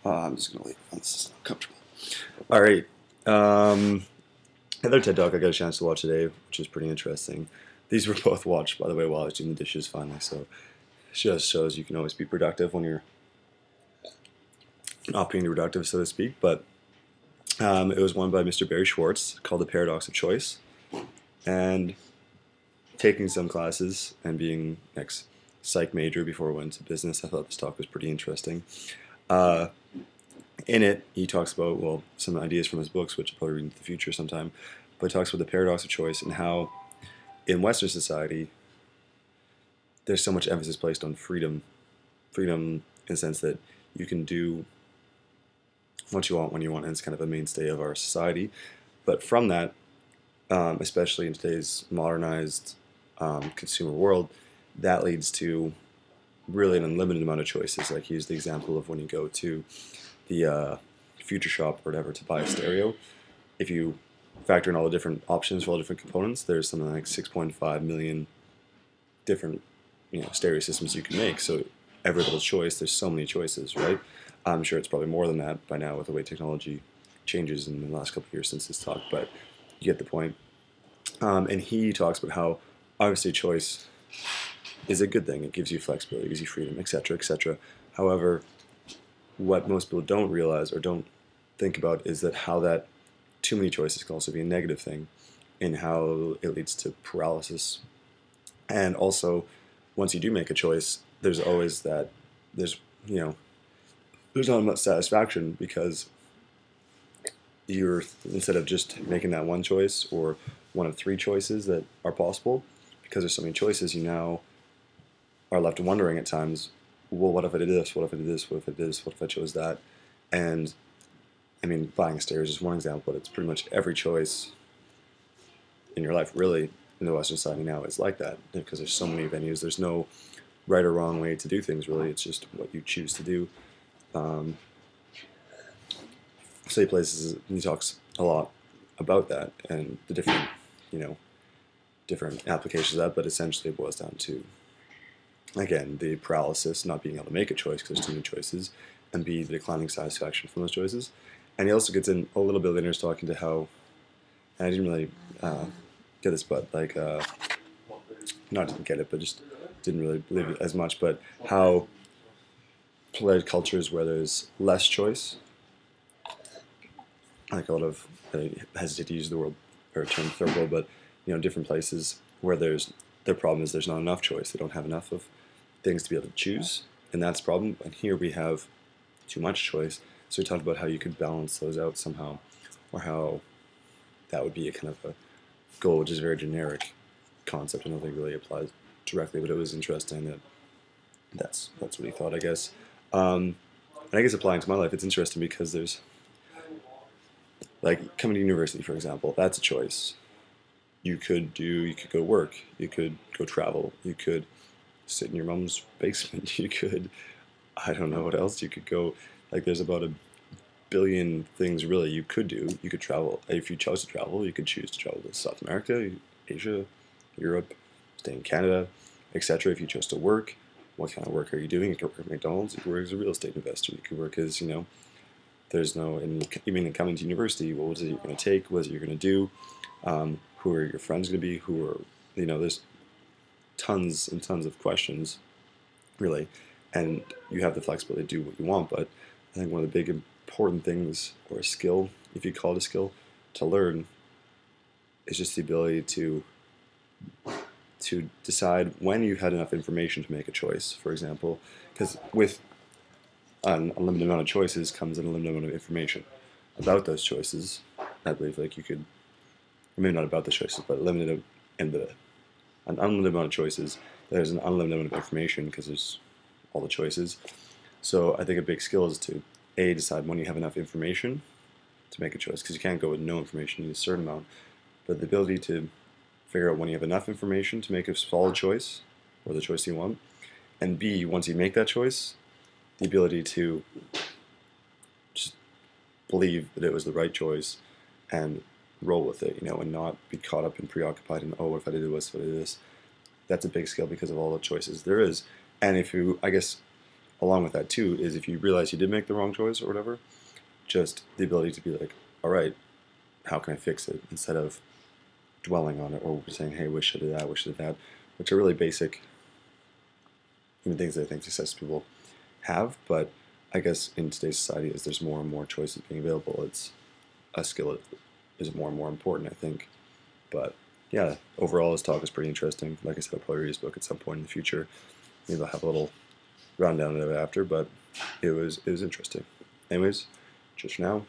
I'm just going to leave it. This is uncomfortable. All right. Another TED Talk I got a chance to watch today, which is pretty interesting. These were both watched, by the way, while I was doing the dishes finally. So it just shows you can always be productive when you're not being productive, so to speak. But it was one by Mr. Barry Schwartz called The Paradox of Choice. And taking some classes and being ex psych major before I went to business, I thought this talk was pretty interesting. Uh, in it, he talks about, well, some ideas from his books, which I'll probably read in the future sometime, but he talks about the paradox of choice and how in Western society there's so much emphasis placed on freedom. Freedom in the sense that you can do what you want when you want, and it's kind of a mainstay of our society. But from that, especially in today's modernized consumer world, that leads to really an unlimited amount of choices. Like he used the example of when you go to the future shop or whatever to buy a stereo. If you factor in all the different options for all the different components, there's something like 6.5 million different stereo systems you can make. So every little choice, there's so many choices, right? I'm sure it's probably more than that by now with the way technology changes in the last couple of years since this talk, but you get the point. And he talks about how obviously choice is a good thing. It gives you flexibility, it gives you freedom, etc., etc. However, what most people don't realize or don't think about is that how that too many choices can also be a negative thing, and how it leads to paralysis. And also, once you do make a choice, there's always that there's there's not much satisfaction because you're, instead of just making that one choice or one of three choices that are possible, because there's so many choices, you now are left wondering at times, well, what if I did this? What if I did this? What if I did this? What if I chose that? And I mean, buying a stereo is just one example, but it's pretty much every choice in your life, really, in the Western society now is like that, because there's so many venues. There's no right or wrong way to do things, really. It's just what you choose to do. Say places, he talks a lot about that and the different, different applications of that, but essentially it boils down to, again, the paralysis, not being able to make a choice because there's too many choices, and B, the declining satisfaction from those choices. And he also gets in a little bit later, he's talking to how, and I didn't really get this, but like, not didn't get it, but just didn't really believe it as much, but how polite cultures where there's less choice, like a lot of, I hesitate to use the word or term third world, but different places where their problem is there's not enough choice. They don't have enough of things to be able to choose, and that's the problem. And here we have too much choice. So we talked about how you could balance those out somehow, or how that would be a kind of a goal, which is a very generic concept. I don't think it really applies directly, but it was interesting that that's what he thought, I guess. And I guess applying to my life, it's interesting because there's, like, coming to university, for example, that's a choice. You could go work, you could go travel, you could sit in your mom's basement, you could, I don't know what else, you could go, like, there's about a billion things really you could do. You could travel. If you chose to travel, you could choose to travel to South America, Asia, Europe, stay in Canada, etc. If you chose to work, what kind of work are you doing? You could work at McDonald's, you could work as a real estate investor, you could work as, there's no, and even coming to university, what is it you're going to take? What is it you're going to do? Who are your friends going to be? Who are, there's tons and tons of questions, really, and you have the flexibility to do what you want. But I think one of the big important things, or a skill, if you call it a skill, to learn is just the ability to decide when you've had enough information to make a choice, for example, because with an unlimited amount of choices comes an unlimited amount of information about those choices. I believe, like, you could, maybe not about the choices, but limited and an unlimited amount of choices. There's an unlimited amount of information because there's all the choices. So I think a big skill is to decide when you have enough information to make a choice, because you can't go with no information. You need a certain amount, but the ability to figure out when you have enough information to make a solid choice, or the choice you want, and B, once you make that choice, the ability to just believe that it was the right choice and roll with it, and not be caught up and preoccupied in, oh, what if I did this, what if I did this. That's a big skill because of all the choices there is. And if you, I guess, along with that too is if you realize you did make the wrong choice or whatever, just the ability to be like, all right, how can I fix it, instead of dwelling on it or saying, hey, wish I did that, wish I did that, which are really basic even things that I think successful people have. But I guess in today's society, as there's more and more choices being available, it's a skill that is more and more important, I think. But yeah, overall, his talk is pretty interesting. Like I said, I'll probably read his book at some point in the future. Maybe I'll have a little rundown of it after, but it was interesting. Anyways, just for now,